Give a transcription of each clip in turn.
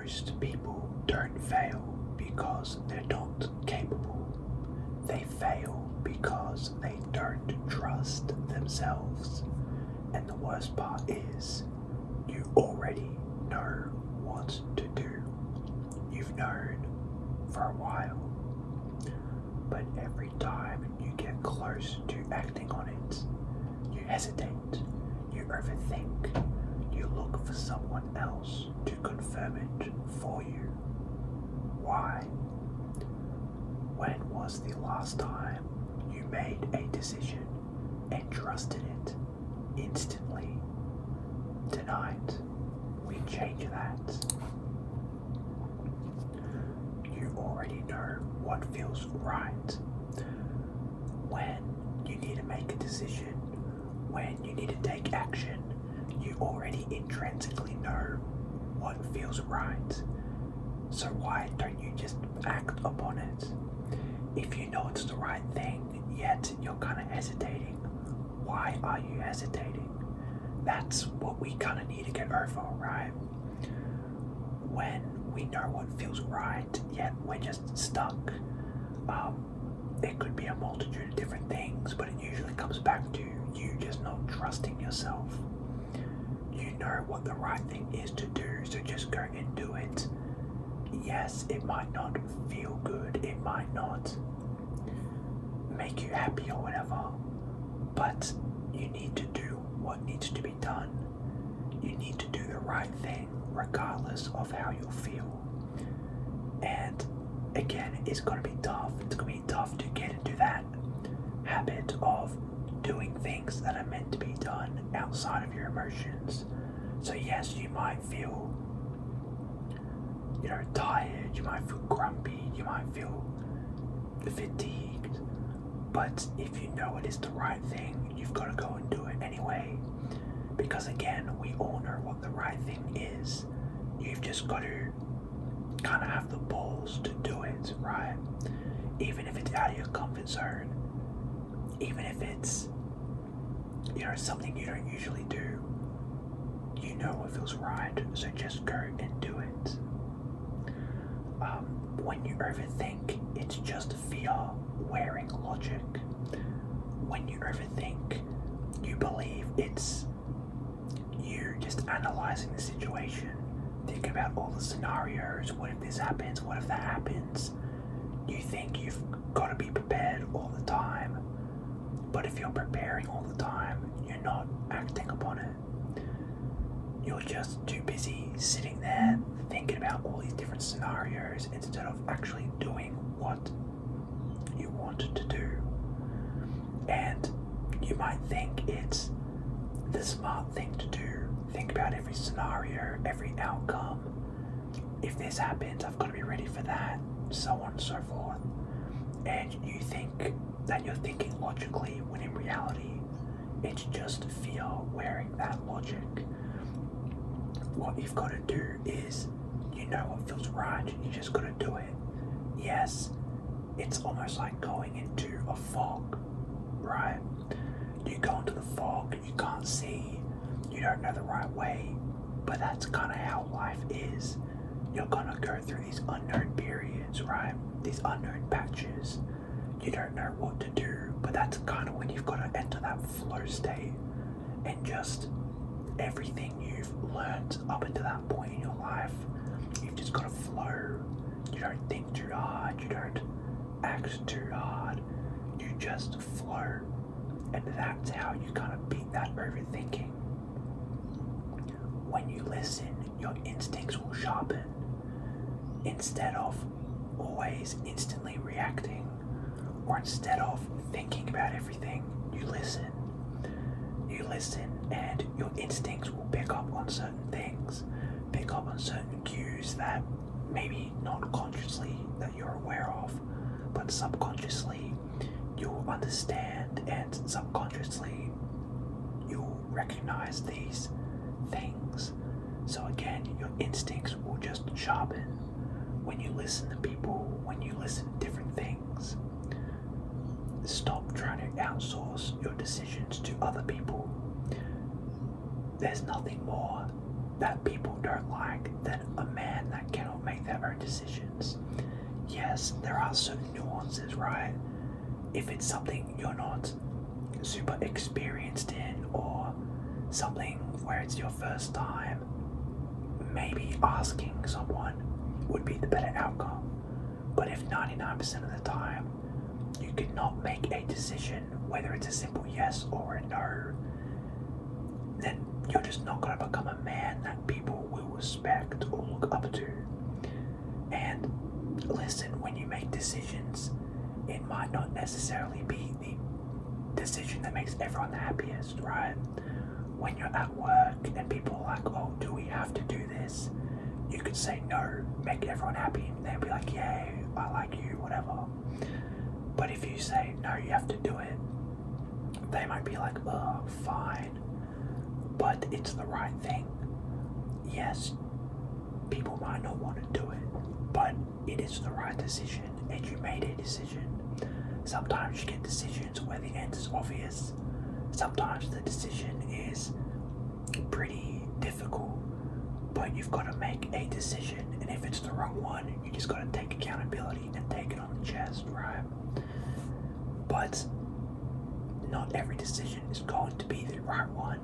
Most people don't fail because they're not capable. They fail because they don't trust themselves. And the worst part is, you already know what to do. You've known for a while. But every time you get close to acting on it, you hesitate, you overthink, you look for someone else to confirm it for you. Why? When was the last time you made a decision and trusted it instantly? Tonight, we change that. You already know what feels right. When you need to make a decision, when you need to take action, you already intrinsically know what feels right. So why don't you just act upon it? If you know it's the right thing, yet you're kind of hesitating, why are you hesitating? That's what we kind of need to get over, right? When we know what feels right, yet we're just stuck. It could be a multitude of different things, but it usually comes back to you just not trusting yourself. You know what the right thing is to do, so just go and do it. Yes, it might not feel good, it might not make you happy or whatever, but you need to do what needs to be done. You need to do the right thing regardless of how you feel. And again, it's going to be tough. It's going to be tough to get into that habit of doing things that are meant to be done outside of your emotions. So yes, you might feel tired, you might feel grumpy, you might feel fatigued, but if you know it is the right thing, you've got to go and do it anyway, because again, we all know what the right thing is. You've just got to kind of have the balls to do it, right? Even if it's out of your comfort zone, even if it's something you don't usually do, you know what feels right, so just go and do it. When you overthink, it's just fear wearing logic. When you overthink, you believe it's you just analyzing the situation, thinking about all the scenarios. What if this happens? What if that happens? You think you've got to be prepared all the time, but if you're preparing all the time, you're not acting upon it. You're just too busy sitting there thinking about all these different scenarios instead of actually doing what you wanted to do. And you might think it's the smart thing to do. Think about every scenario, every outcome. If this happens, I've got to be ready for that, so on and so forth. And you think that you're thinking logically, when in reality, it's just fear wearing that logic. What you've got to do is, you know what feels right, you just got to do it. Yes, it's almost like going into a fog, right? You go into the fog, you can't see, you don't know the right way, but that's kind of how life is. You're gonna go through these unknown periods, right? These unknown patches. You don't know what to do, but that's kind of when you've got to enter that flow state, and just everything you've learned up until that point in your life, you've just got to flow. You don't think too hard, you don't act too hard, you just flow. And that's how you kind of beat that overthinking. When you listen, your instincts will sharpen. Instead of always instantly reacting, or instead of thinking about everything, you listen. You listen, and your instincts will pick up on certain things, pick up on certain cues that maybe not consciously that you're aware of, but subconsciously you'll understand, and subconsciously you'll recognize these things. So again, your instincts will just sharpen when you listen to people, when you listen to different things. Stop trying to outsource your decisions to other people. There's nothing more that people don't like than a man that can decisions. Yes, there are certain nuances, right? If it's something you're not super experienced in, or something where it's your first time, maybe asking someone would be the better outcome. But if 99% of the time you cannot make a decision, whether it's a simple yes or a no, then you're just not going to become a man that people will respect or look up to. And listen, when you make decisions, it might not necessarily be the decision that makes everyone the happiest, right? When you're at work and people are like, oh, do we have to do this? You could say no, make everyone happy, and they'll be like, yay, I like you, whatever. But if you say no, you have to do it, they might be like, oh, fine. But it's the right thing. Yes, people might not want to do it, but it is the right decision, and you made a decision. Sometimes you get decisions where the end is obvious. Sometimes the decision is pretty difficult, but you've got to make a decision, and if it's the wrong one, you just got to take accountability and take it on the chest, right? But not every decision is going to be the right one.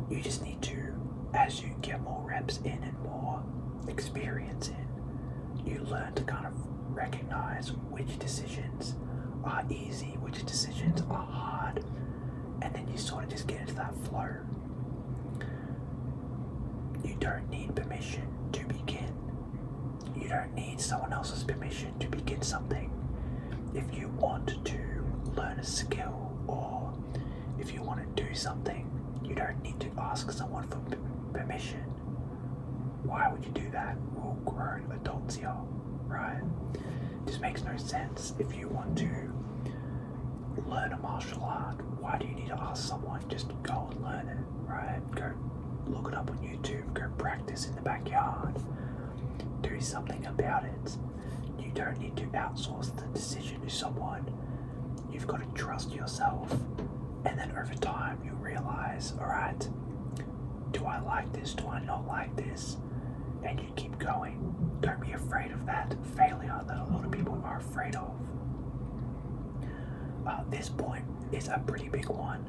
You just need to, as you get more reps in and more experience in, you learn to kind of recognize which decisions are easy, which decisions are hard, and then you sort of just get into that flow. You don't need permission to begin. You don't need someone else's permission to begin something. If you want to learn a skill, or if you want to do something, you don't need to ask someone for permission. Why would you do that? We're all grown adults here, right? It just makes no sense. If you want to learn a martial art, why do you need to ask someone? Just go and learn it, right? Go look it up on YouTube, go practice in the backyard, do something about it. You don't need to outsource the decision to someone. You've got to trust yourself, and then over time you realize, alright, do I like this? Do I not like this? And you keep going. Don't be afraid of that failure that a lot of people are afraid of. This point is a pretty big one,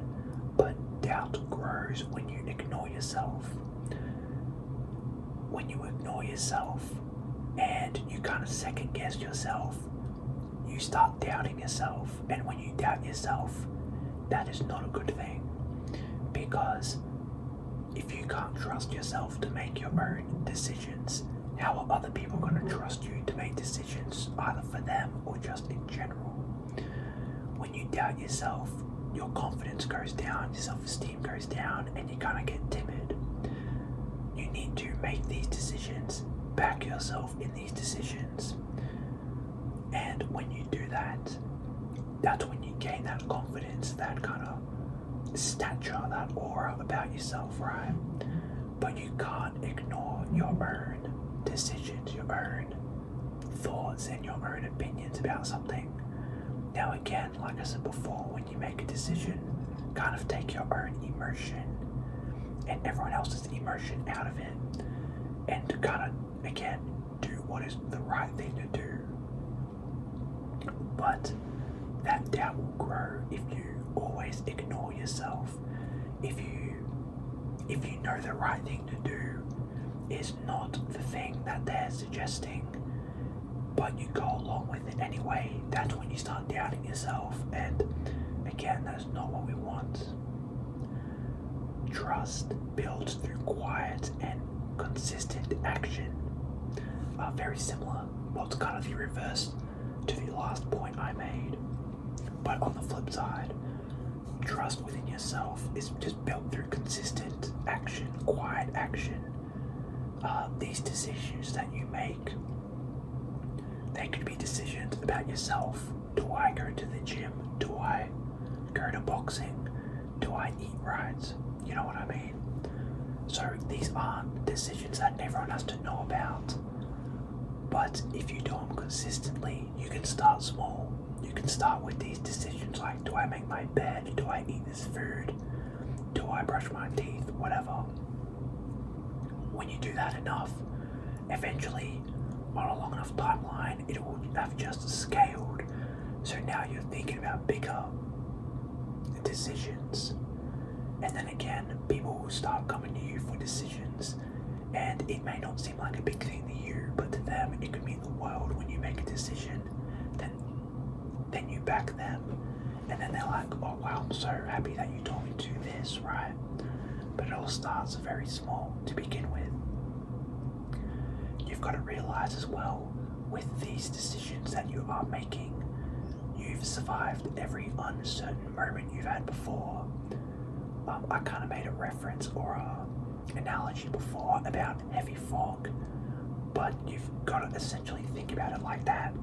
but doubt grows when you ignore yourself. When you ignore yourself and you kind of second guess yourself, you start doubting yourself. And when you doubt yourself, that is not a good thing, because if you can't trust yourself to make your own decisions, how are other people going to trust you to make decisions, either for them or just in general? When you doubt yourself, your confidence goes down, your self-esteem goes down, and you kind of get timid. You need to make these decisions, back yourself in these decisions, and when you do that, that's when you gain that confidence, that kind of stature, that aura about yourself, right? But you can't ignore your own decisions, your own thoughts, and your own opinions about something. Now again, like I said before, when you make a decision, kind of take your own emotion and everyone else's emotion out of it, and to kind of, again, do what is the right thing to do. But that doubt will grow if you always ignore yourself. If you know the right thing to do is not the thing that they're suggesting, but you go along with it anyway, that's when you start doubting yourself, and again, that's not what we want. Trust builds through quiet and consistent action. Very similar, well, it's kind of the reverse to the last point I made, but on the flip side, trust within yourself is just built through consistent action, quiet action. These decisions that you make, they could be decisions about yourself. Do I go to the gym? Do I go to boxing? Do I eat right? You know what I mean? So these aren't decisions that everyone has to know about. But if you do them consistently, you can start small. You can start with these decisions like, do I make my bed? Do I eat this food? Do I brush my teeth? Whatever. When you do that enough, eventually on a long enough timeline, it will have just scaled. So now you're thinking about bigger decisions. And then again, people will start coming to you for decisions. And it may not seem like a big thing to you, but to them, it could mean the world when you make a decision. Then you back them. And then they're like, oh wow, I'm so happy that you told me to do this, right? But it all starts very small to begin with. You've got to realize as well, with these decisions that you are making, you've survived every uncertain moment you've had before. I kind of made a reference or an analogy before about heavy fog, but you've got to essentially think about it like that.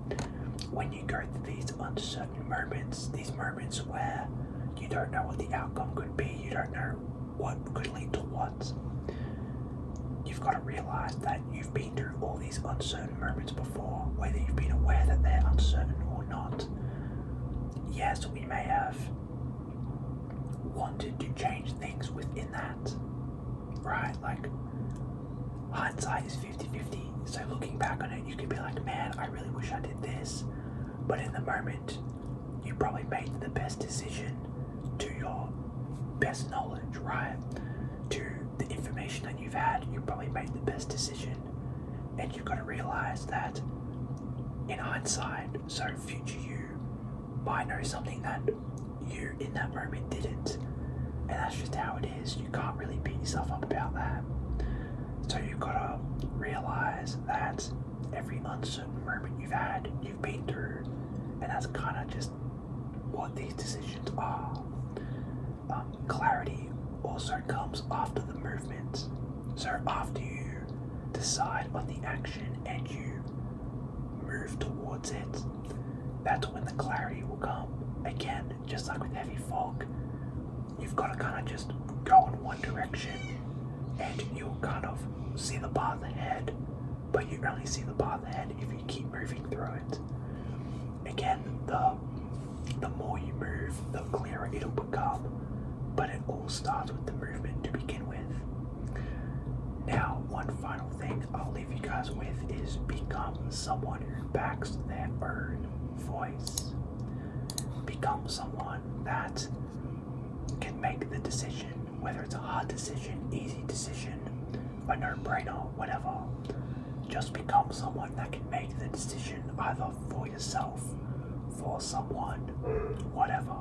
When you go through these uncertain moments, these moments where you don't know what the outcome could be, you don't know what could lead to what, you've got to realize that you've been through all these uncertain moments before, whether you've been aware that they're uncertain or not. Yes, we may have wanted to change things within that, right? Like, hindsight is 50-50. So looking back on it, you could be like, man, I really wish I did this. But in the moment, you probably made the best decision to your best knowledge, right? To the information that you've had, you probably made the best decision. And you've got to realize that in hindsight, so future you might know something that you in that moment didn't. And that's just how it is. You can't really beat yourself up about that. So you've got to realize that every uncertain moment you've had, you've been through, and that's kind of just what these decisions are. Clarity also comes after the movement. So after you decide on the action and you move towards it, that's when the clarity will come. Again, just like with heavy fog, you've got to kind of just go in one direction and you'll kind of see the path ahead, but you only see the path ahead if you keep moving through it. Again, the more you move, the clearer it'll become, but it all starts with the movement to begin with. Now, one final thing I'll leave you guys with is become someone who backs their own voice. Become someone that can make the decision, whether it's a hard decision, easy decision, a no-brainer, whatever. Just become someone that can make the decision either for yourself, for someone, whatever.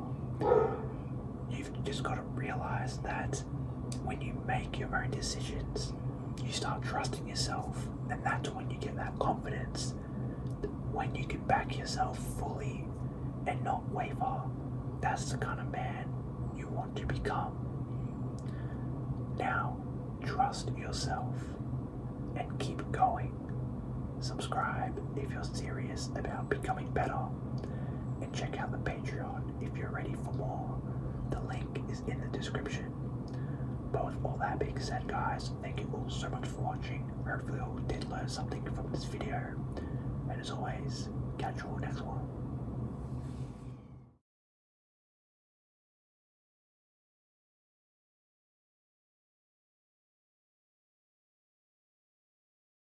You've just got to realize that when you make your own decisions, you start trusting yourself, and that's when you get that confidence, when you can back yourself fully and not waver. That's the kind of man you want to become. Now, trust yourself and keep going. Subscribe if you're serious about becoming better, and check out the Patreon if you're ready for more. The link is in the description. But with all that being said, guys, thank you all so much for watching. Hopefully you all did learn something from this video, and as always, catch you all next one.